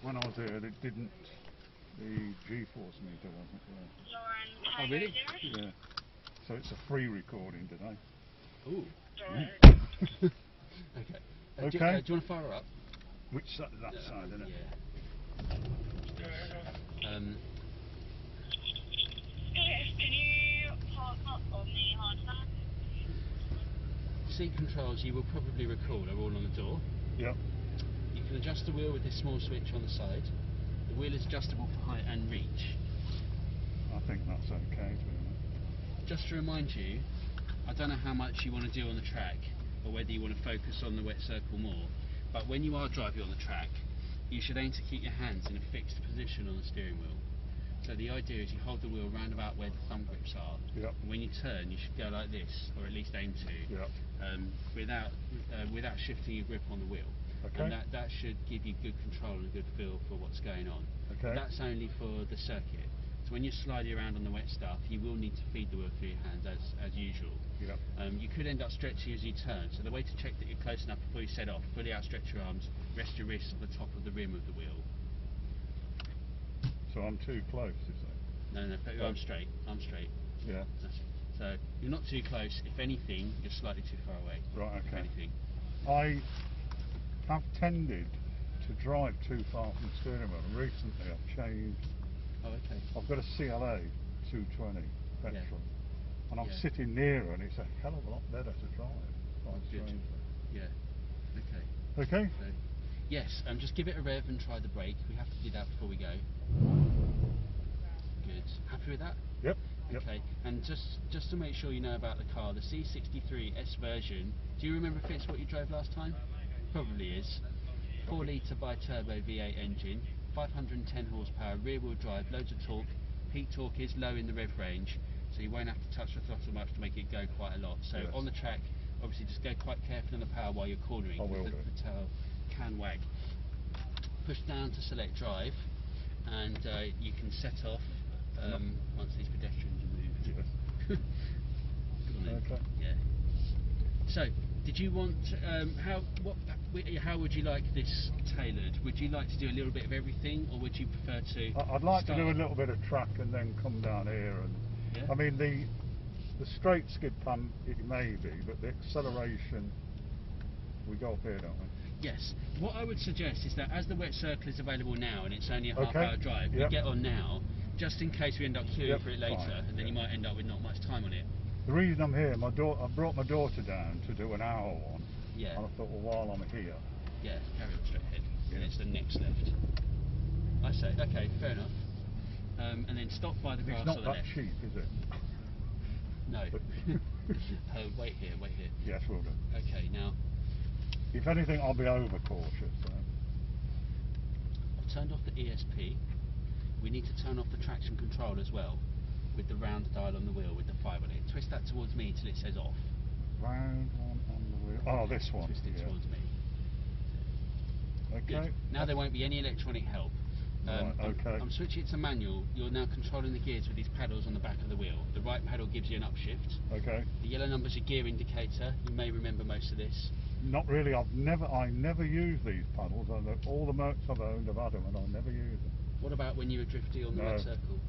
when I was here, it didn't. The G-force meter wasn't there. Oh really? Yeah. So it's a free recording today. Ooh. Okay. Okay. Do you want to fire her up? Which side? That side, isn't it? Yeah. Can you park up on the hard side? Seat controls, you will probably recall, are all on the door. Yep. You can adjust the wheel with this small switch on the side. The wheel is adjustable for height and reach. I think that's okay, to be honest. Just to remind you, I don't know how much you want to do on the track, or whether you want to focus on the wet circle more, but when you are driving on the track, you should aim to keep your hands in a fixed position on the steering wheel. So the idea is you hold the wheel round about where the thumb grips are. Yep. And when you turn, you should go like this, or at least aim to, Yep. without shifting your grip on the wheel. Okay. And that should give you good control and a good feel for what's going on. Okay. But that's only for the circuit. So when you're sliding around on the wet stuff, you will need to feed the wheel through your hands as usual. Yep. You could end up stretching as you turn. So the way to check that you're close enough before you set off, fully outstretch your arms, rest your wrists on the top of the rim of the wheel. So I'm too close, you say? No, put your arm straight. Arm straight. Yeah. That's it. So you're not too close. If anything, you're slightly too far away. Right, okay. If anything. I have tended to drive too far from the steering wheel. Recently I've changed. Oh, okay. I've got a CLA 220 petrol. And I'm Yeah. sitting near her and it's a hell of a lot better to drive. Quite Good. strangely. Yeah. Okay. Okay? So, yes, just give it a rev and try the brake. We have to do that before we go. Good. Happy with that? Yep. Okay. And just to make sure you know about the car, the C63s version, do you remember if it's what you drove last time? Probably is. 4 litre bi-turbo V8 engine, 510 horsepower, rear wheel drive, loads of torque. Peak torque is low in the rev range, so you won't have to touch the throttle much to make it go quite a lot. So Yes. on the track, obviously just go quite carefully on the power while you're cornering, I will because the tail can wag. Push down to select drive, and you can set off once these pedestrians are moved. Yes. Go on then. Okay. Yeah. So, did you want how would you like this tailored? Would you like to do a little bit of everything, or would you prefer to? I'd like to do a little bit of track and then come down here and. Yeah. I mean the straight skid pan it may be, but the acceleration we go up here, don't we? Yes. What I would suggest is that as the wet circle is available now and it's only a Okay. half-hour drive, we get on now, just in case we end up queuing for it later, fine. and then you might end up with not much time on it. The reason I'm here, I brought my daughter down to do an hour one. Yeah. And I thought, well, while I'm here. Yeah, carry on straight ahead. Yeah. And it's the next left. I say, okay, fair enough. And then stop by the grass It's not on the that left. cheap, is it? No. Wait here. Yes, we'll do. Okay, now. If anything, I'll be over cautious. I've turned off the ESP. We need to turn off the traction control as well, with the round dial on the wheel with the 5 on it. Twist that towards me till it says off. Round one on the wheel. Oh, this one. Twist it towards me. Okay. Good. Now there won't be any electronic help. Right, okay. I'm switching it to manual. You're now controlling the gears with these paddles on the back of the wheel. The right paddle gives you an upshift. Okay. The yellow number's your gear indicator. You may remember most of this. Not really. I never use these paddles. All the moats I've owned have had them, and I never use them. What about when you were drifting on the wet circle?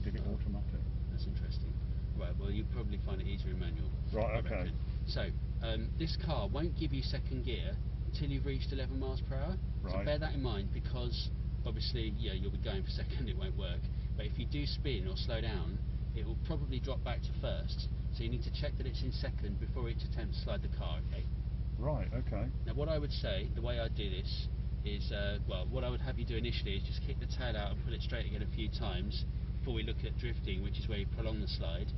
Did it automatic. That's interesting. Right. Well, you'd probably find it easier in manual. Right. Okay. So this car won't give you second gear until you've reached 11 miles per hour. Right. So bear that in mind, because obviously, yeah, you'll be going for second, it won't work. But if you do spin or slow down, it will probably drop back to first. So you need to check that it's in second before each attempt to slide the car, okay? Right, okay. Now what I would say, the way I do this, is, well, what I would have you do initially is just kick the tail out and pull it straight again a few times before we look at drifting, which is where you prolong the slide.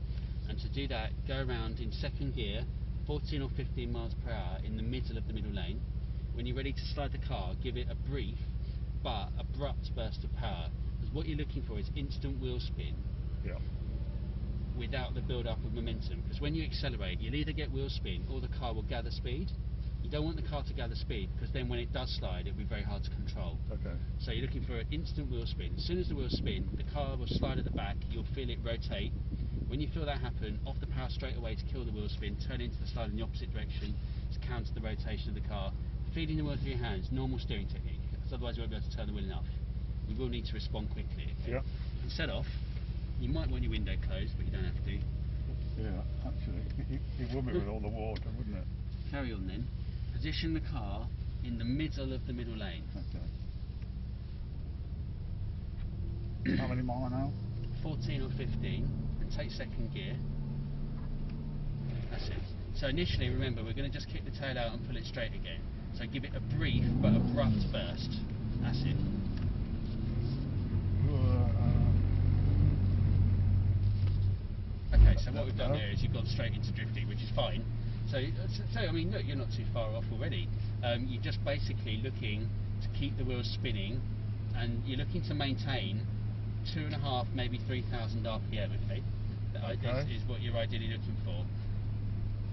And to do that, go around in second gear, 14 or 15 miles per hour in the middle of the middle lane. When you're ready to slide the car, give it a brief but abrupt burst of power, because what you're looking for is instant wheel spin without the build up of momentum, because when you accelerate you'll either get wheel spin or the car will gather speed. You don't want the car to gather speed, because then when it does slide it'll be very hard to control. Okay. So you're looking for an instant wheel spin. As soon as the wheels spin, the car will slide at the back, you'll feel it rotate. When you feel that happen, off the power straight away to kill the wheel spin, turn into the slide in the opposite direction to counter the rotation of the car. Feeding the wheel through your hands, normal steering technique, because otherwise you won't be able to turn the wheel enough. you will need to respond quickly. Okay? Yep. You can set off. You might want your window closed, but you don't have to. Yeah, actually, it would be with all the water, wouldn't it? Carry on then. Position the car in the middle of the middle lane. Okay. How many mile an hour? 14 or 15, and take second gear. That's it. So initially, remember, we're going to just kick the tail out and pull it straight again. So give it a brief but abrupt burst. That's it. Okay, so what we've done there is you've gone straight into drifting, which is fine. So I mean, look, you're not too far off already. You're just basically looking to keep the wheels spinning, and you're looking to maintain 2.5, maybe 3,000 RPM. Okay, that is what you're ideally looking for.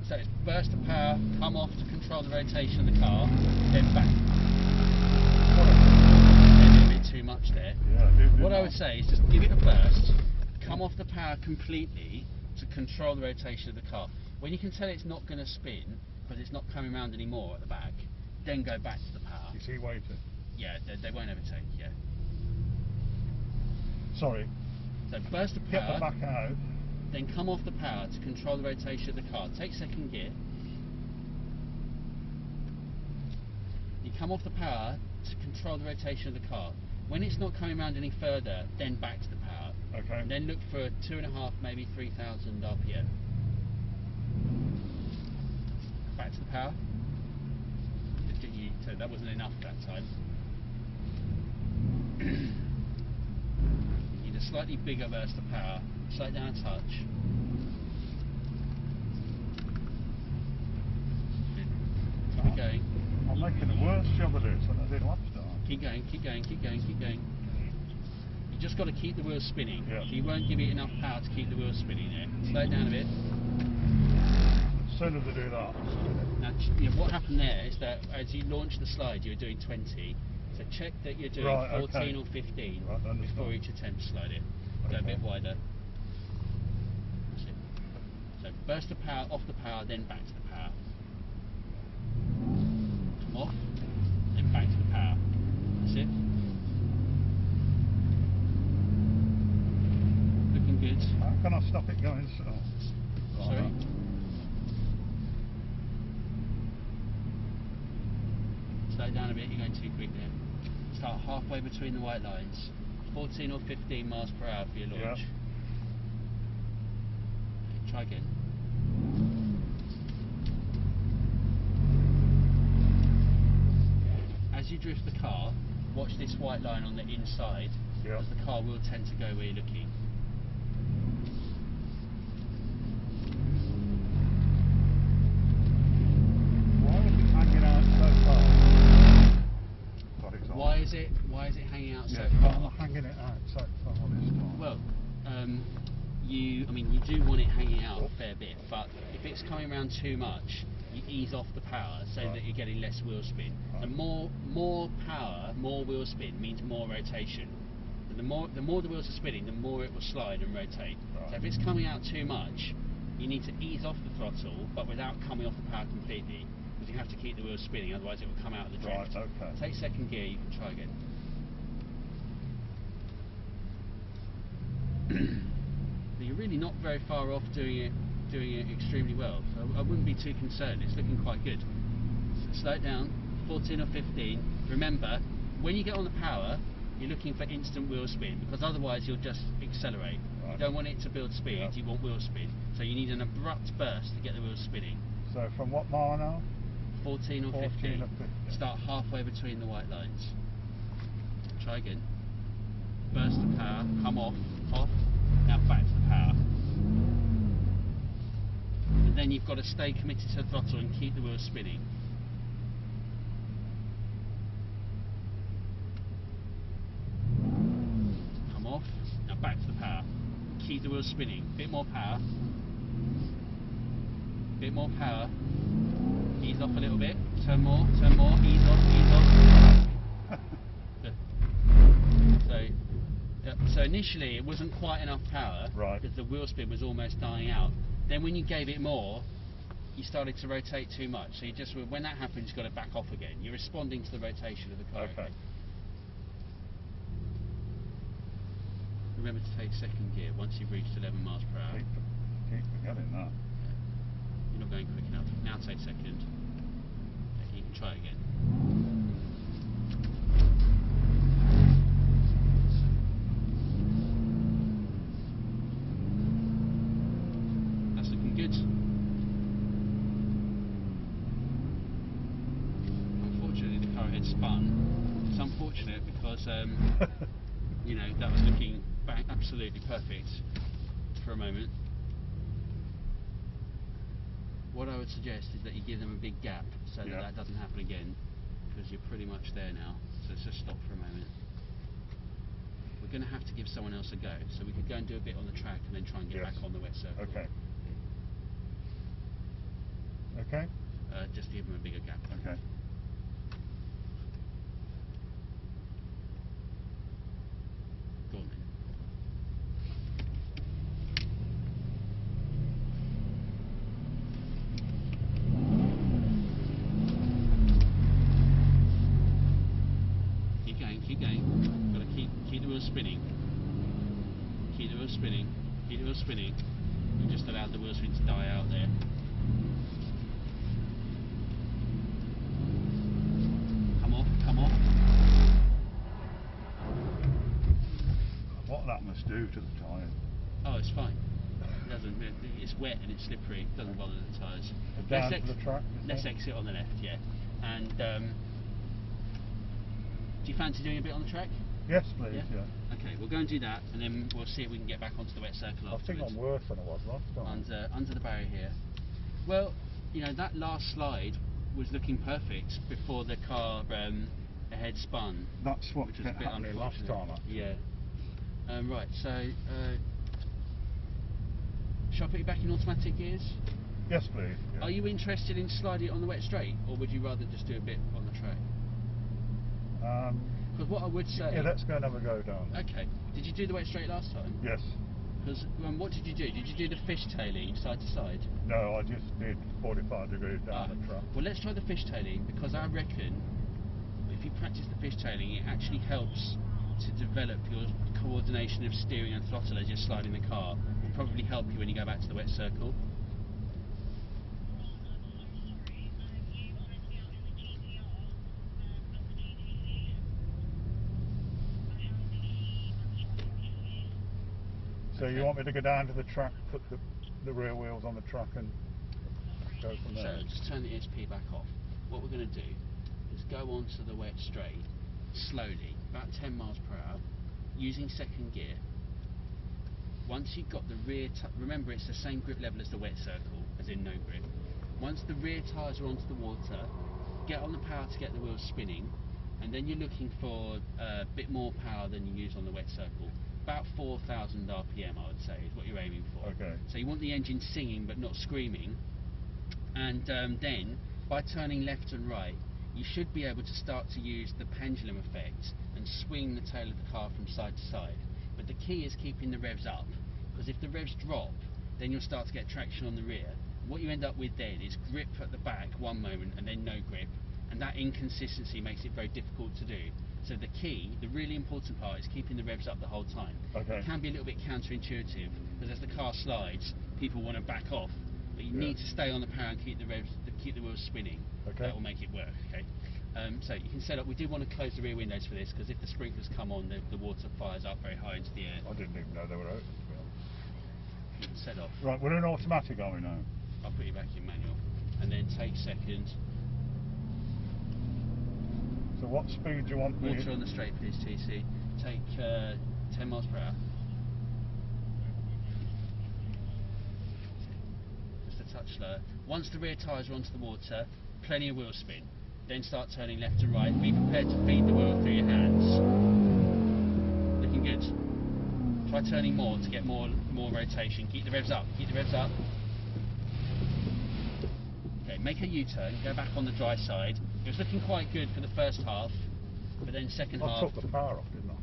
So it's burst of power, come off to control the rotation of the car, then back. Maybe a bit too much there. Yeah, what I would say is just give it a burst, come off the power completely to control the rotation of the car. When you can tell it's not going to spin, because it's not coming round anymore at the back, then go back to the power. Is he waiting? Yeah, they won't overtake, yeah. Sorry. So burst of Get power, the back out. then come off the power to control the rotation of the car. Take second gear. You come off the power to control the rotation of the car. When it's not coming round any further, then back to the power. Okay. And then look for 2.5, maybe 3,000 RPM. Back to the power. So that wasn't enough that time. You need a slightly bigger burst of power. Slow it down a touch. Keep going. I'm making a worse job of this than I did last time. Keep going, keep going, keep going, keep going. You just got to keep the wheels spinning. Yeah. So you won't give it enough power to keep the wheels spinning there. Slow it down a bit. As soon as I do that, I'm spinning. Now, what happened there is that as you launched the slide, you were doing 20. So check that you're doing 14 or 15 before each attempt to slide it. Go a bit wider. That's it. So burst the power, off the power, then back to the power. Come off, then back to the power. That's it. Looking good. How can I stop it going slow? Sorry? Slow it down a bit, you're going too quick there. Start halfway between the white lines. 14 or 15 miles per hour for your launch. Yeah. Okay, try again. As you drift the car, watch this white line on the inside, Yeah. because the car will tend to go where you're looking. Why is it hanging out so far? Why is it hanging out so Yeah, far? I'm hanging it out so far this time. Well, you do want it hanging out a fair bit, but if it's coming around too much, you ease off the power so that you're getting less wheel spin. And more power, more wheel spin means more rotation. And the more the wheels are spinning, the more it will slide and rotate. Right. So if it's coming out too much, you need to ease off the throttle, but without coming off the power completely, because you have to keep the wheels spinning, otherwise it will come out of the drift. Right, okay. Take second gear, you can try again. You're really not very far off doing it extremely well, so I wouldn't be too concerned. It's looking quite good. Slow it down, 14 or 15. Remember, when you get on the power, you're looking for instant wheel spin, because otherwise you'll just accelerate. Right. You don't want it to build speed, Yeah. you want wheel spin. So you need an abrupt burst to get the wheels spinning. So from what mile now? 14 or 15. 14 or 15. Start halfway between the white lines. Try again. Burst of power, come off, now back to the power. And then you've got to stay committed to the throttle and keep the wheels spinning. Come off, now back to the power. Keep the wheels spinning. Bit more power. Bit more power. Ease off a little bit. Turn more, ease off, ease off. Good. So initially it wasn't quite enough power, Right. because the wheel spin was almost dying out. Then when you gave it more, you started to rotate too much. So when that happens, you've got to back off again. You're responding to the rotation of the car. Okay. remember to take second gear once you've reached 11 miles per hour. Keep forgetting that. You're not going quick enough. Now take second. You can try again. That's looking good. Unfortunately, the car had spun. It's unfortunate because you know, that was looking absolutely perfect for a moment. What I would suggest is that you give them a big gap so that that doesn't happen again, because you're pretty much there now. So let's just stop for a moment. We're going to have to give someone else a go, so we could go and do a bit on the track and then try and get back on the wet circle. Okay. Okay? Just give them a bigger gap. Okay. Go on then. Keep going. Got to keep the wheel spinning. Keep the wheel spinning. Keep the wheel spinning. We've just allowed the wheel spin to die out there. Come off, come off. What that must do to the tyre. Oh, it's fine. It doesn't. It's wet and it's slippery. It doesn't bother the tyres. Down to the track. Let's exit on the left, yeah. And do you fancy doing a bit on the track? Yes, please. Yeah. Okay, we'll go and do that, and then we'll see if we can get back onto the wet circle afterwards. I think I'm worse than I was last time. Under the barrier here. Well, you know, that last slide was looking perfect before the car ahead spun. That's what which was kept a bit happening last unfortunate. time, actually. Yeah. Right, so shall I put you back in automatic gears? Yes, please. Yeah. Are you interested in sliding it on the wet straight, or would you rather just do a bit on the track? Because what I would say... Yeah, let's go and have a go down. Okay. Did you do the wet straight last time? Yes. Because what did you do? Did you do the fishtailing side to side? No, I just did 45 degrees down the track. Well, let's try the fishtailing, because I reckon if you practice the fishtailing, it actually helps to develop your coordination of steering and throttle as you're sliding the car. It will probably help you when you go back to the wet circle. So you want me to go down to the track, put the rear wheels on the track and go from there? So just turn the ESP back off. What we're going to do is go onto the wet straight slowly, about 10 miles per hour, using second gear. Once you've got the rear, remember it's the same grip level as the wet circle, as in no grip. Once the rear tyres are onto the water, get on the power to get the wheels spinning, and then you're looking for a bit more power than you use on the wet circle. About 4,000 RPM, I would say, is what you're aiming for. Okay. So you want the engine singing but not screaming, and then by turning left and right, you should be able to start to use the pendulum effect and swing the tail of the car from side to side. But the key is keeping the revs up, because if the revs drop, then you'll start to get traction on the rear. What you end up with then is grip at the back one moment and then no grip, and that inconsistency makes it very difficult to do. So the key, the really important part, is keeping the revs up the whole time. Okay. It can be a little bit counterintuitive, because as the car slides, people want to back off, but you need to stay on the power and keep the wheels spinning. Okay. That will make it work. Okay. So you can set up. We do want to close the rear windows for this, because if the sprinklers come on, the water fires up very high into the air. I didn't even know they were open, to be honest. You can set off. Right, we're in automatic, are we now? I'll put you back in manual, and then take second. So what speed do you want me? Water on the straight, please, TC. Take 10 miles per hour. Just a touch slower. Once the rear tyres are onto the water, plenty of wheel spin. Then start turning left and right. Be prepared to feed the wheel through your hands. Looking good. Try turning more to get more rotation. Keep the revs up. Keep the revs up. Okay, make a U-turn. Go back on the dry side. It was looking quite good for the first half, but then second half. I took the power off, didn't I?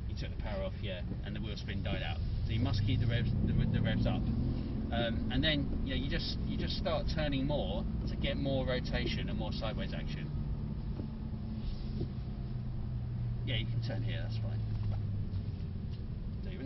You took the power off, yeah, and the wheel spin died out. So you must keep the revs up, and then you just start turning more to get more rotation and more sideways action. Yeah, you can turn here. That's fine. So you're in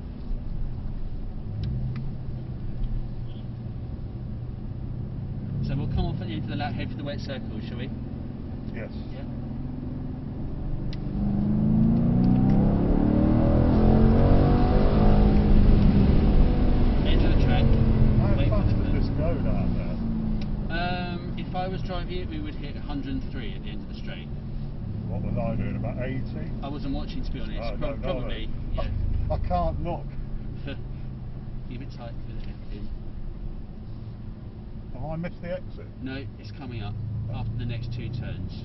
at the end of the lap, head for the wet circle, shall we? Yes. Yeah. End of the track. How Wait for fast the does this go down there? If I was driving it, we would hit 103 at the end of the straight. What was I doing? About 80? I wasn't watching, to be honest. I don't know Probably, then. yeah. I can't look. Keep it tight with the head pin. Have I missed the exit? No, it's coming up after the next 2 turns.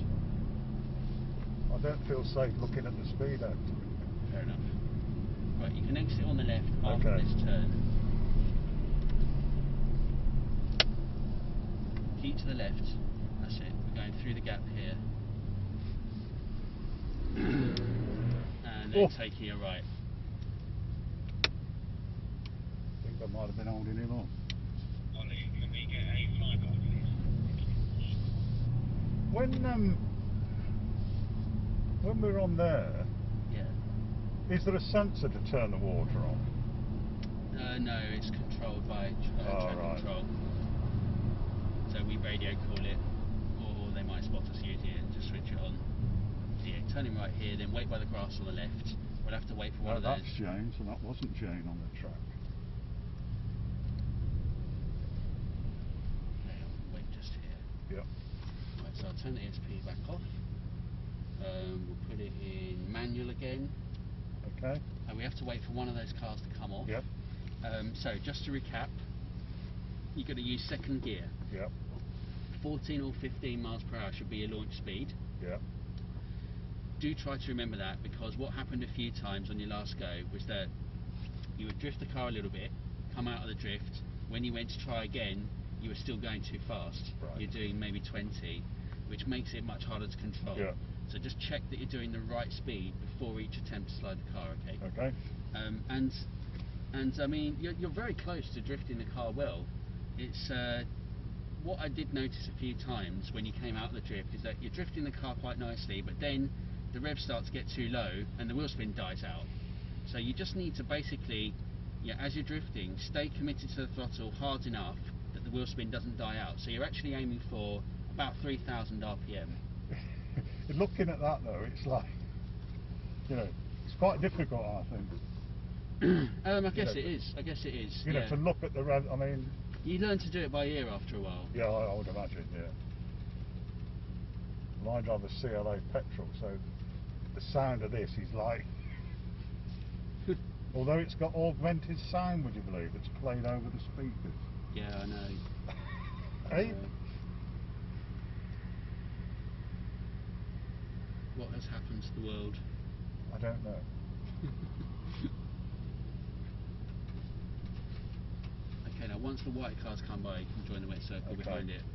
I don't feel safe looking at the speedo. Fair enough. Right, you can exit on the left after Okay. this turn. Keep to the left. That's it. We're going through the gap here. And then taking a right. I think I might have been holding him on. When we're on there, Yeah. is there a sensor to turn the water on? No, it's controlled by track right. control. So we radio call it, or they might spot us using it and just switch it on. So yeah, turning right here, then wait by the grass on the left. We'll have to wait for one of those. That's Jane, so that wasn't Jane on the track. Okay, I'll wait just here. Yep. Right, so I'll turn the ESP back off. We'll put it in manual again. Okay. And we have to wait for one of those cars to come off. Yep. So just to recap, you've got to use second gear. Yep. 14 or 15 miles per hour should be your launch speed. Yep. Do try to remember that, because what happened a few times on your last go was that you would drift the car a little bit, come out of the drift. When you went to try again, you were still going too fast. Right. You're doing maybe 20, which makes it much harder to control. Yeah. So just check that you're doing the right speed before each attempt to slide the car, okay? Okay. And I mean, you're very close to drifting the car well. It's what I did notice a few times when you came out of the drift is that you're drifting the car quite nicely, but then the rev starts to get too low and the wheel spin dies out. So you just need to basically, as you're drifting, stay committed to the throttle hard enough that the wheel spin doesn't die out. So you're actually aiming for about 3,000 RPM. Looking at that though, it's like, it's quite difficult, I think. I guess it is. I guess it is. You know, to look at the rev. I mean, you learn to do it by ear after a while. Yeah, I would imagine. Yeah. I drive a CLA petrol, so the sound of this is like, although it's got augmented sound, would you believe, it's played over the speakers. Yeah, I know. Hey? What has happened to the world? I don't know. Okay, now once the white cars come by, you can join the wet circle behind it. Oh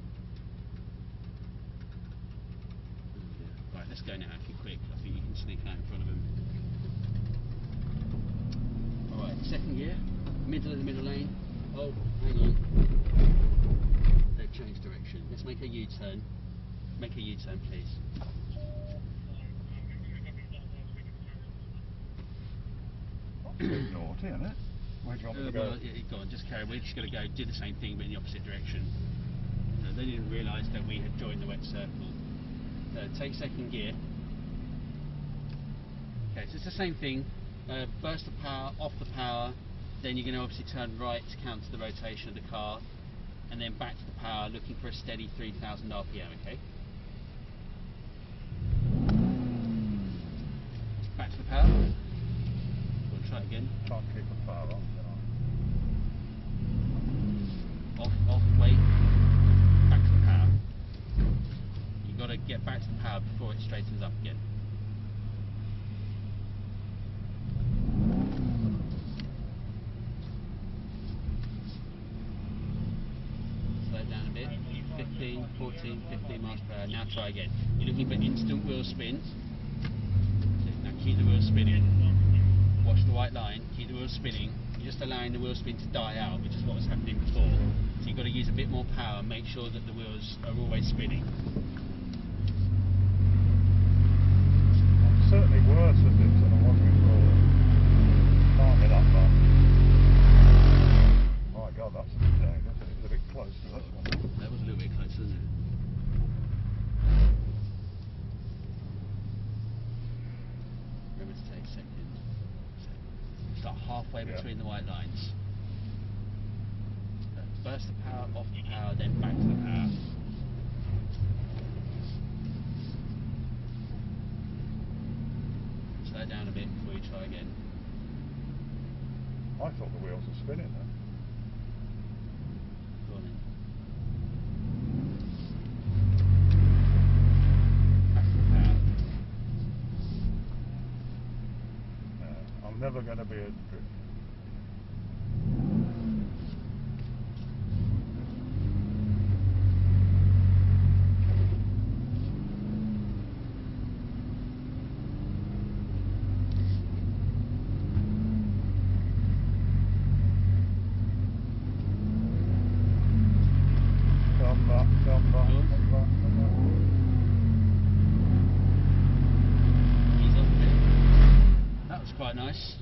dear. Right, let's go now, if you're quick. I think you can sneak out in front of them. Alright, second gear, middle of the middle lane. Oh, hang on. They've changed direction. Let's make a U-turn. Make a U-turn, please. That's a bit naughty, isn't it? Where do you want me to go? Well, go on, just carry. We're just going to go do the same thing, but in the opposite direction. They didn't realise that we had joined the wet circle. Take second gear. Okay, so it's the same thing. Burst the power, off the power, then you're going to obviously turn right to counter the rotation of the car, and then back to the power, looking for a steady 3,000 RPM, okay? Back to the power. We'll try it again. Can't keep the power on, can I? Off, wait. Back to the power. You've got to get back to the power before it straightens up again. Slow it down a bit. 15, 14, 15 miles per hour. Now try again. You're looking for instant wheel spins. Now keep the wheel spinning. Watch the white line. Keep the wheel spinning. You're just allowing the wheel spin to die out, which is what was happening before. So you've got to use a bit more power and make sure that the wheels are always spinning. I'm certainly worse at this than I was before. Can't be that bad. My God, that's a bit dangerous. It was a bit close to this one. That was a little bit close, wasn't it? halfway Yeah. between the white lines. Burst the power, off the power, then back to the power. Slow down a bit before you try again. I thought the wheels were spinning then. Go on then. I'm never going to be a drifter. Come back. Ease off a bit. That was quite nice.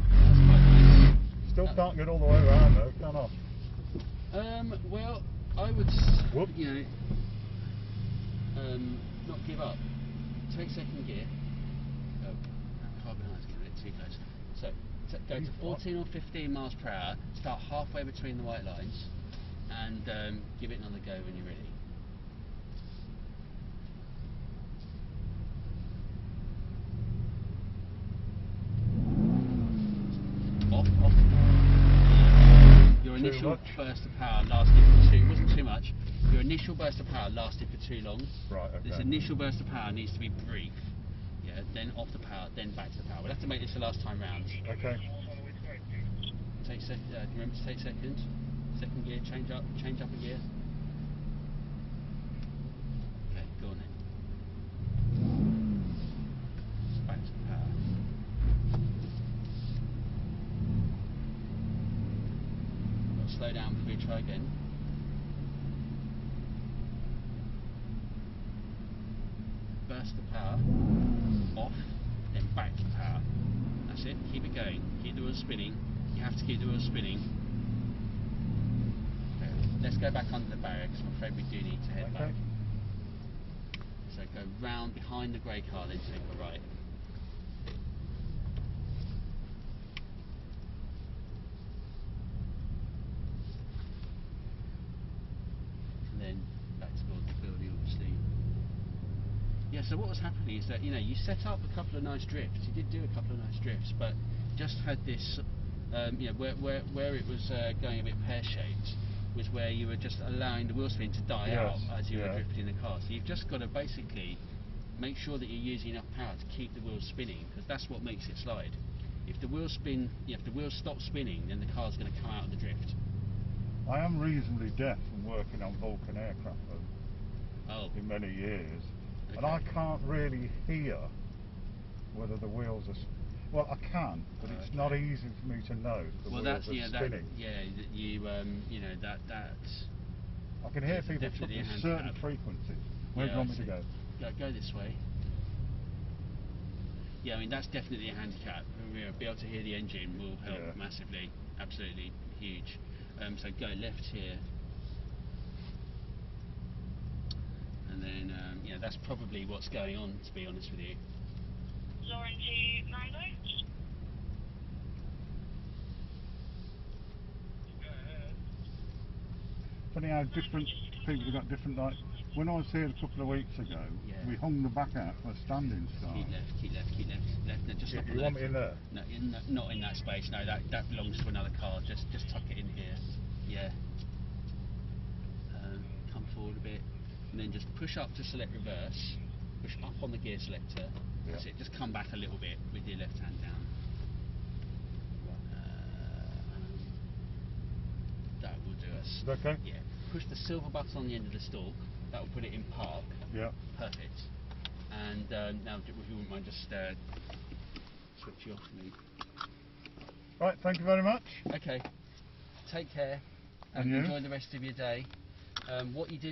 That was quite nice. Still can't get all the way around though, can I? Well, I would, Whoop. not give up. Take second gear. Oh, that carbon light's getting a bit too close. So, go to 14 or 15 miles per hour, start halfway between the white lines, and give it another go when you're ready. Off. Your initial burst of power lasted for it wasn't too much. Your initial burst of power lasted for too long. Right, okay. This initial burst of power needs to be brief. Yeah, then off the power, then back to the power. We'll have to make this the last time round. Okay. Remember to take second gear, change up a gear. Okay, go on then. Back to the power. Got to slow down before you try again. Burst the power, off, then back to power. That's it, keep it going, keep the wheels spinning. You have to keep the wheels spinning. Okay, let's go back under the barrier because I'm afraid we do need to head back. So go round behind the grey car, then take a right. And then back towards the building, obviously. Yeah, so what was happening is that, you set up a couple of nice drifts. You did do a couple of nice drifts, but just had this, where it was going a bit pear-shaped was where you were just allowing the wheel spin to die out as you were drifting the car. So you've just got to basically make sure that you're using enough power to keep the wheels spinning, because that's what makes it slide. If the wheels stop spinning, then the car's going to come out of the drift. I am reasonably deaf from working on Vulcan aircraft in many years. Okay. And I can't really hear whether the wheels are... Well, I can, but it's not easy for me to know if the wheels are spinning. I can hear people talking certain frequencies. Where do you want me to go? Go this way. Yeah, I mean, that's definitely a handicap. Be able to hear the engine will help massively. Absolutely huge. So go left here. And then, that's probably what's going on, to be honest with you. Lauren to Mango? Funny how different people have got different, like, when I was here a couple of weeks ago, we hung the back out for a standing start. Keep left. No, just stop on You want me in there? No, not in that space. No, that belongs to another car. Just tuck it in here. Yeah. Come forward a bit, and then just push up to select reverse. Push up on the gear selector. That's it. Just come back a little bit with your left hand down. That will do us. Is that okay? Yeah. Push the silver button on the end of the stalk. That will put it in park. Yeah. Perfect. And now, if you wouldn't mind, just switch you off for me. Right. Thank you very much. Okay. Take care. And enjoy the rest of your day. What you did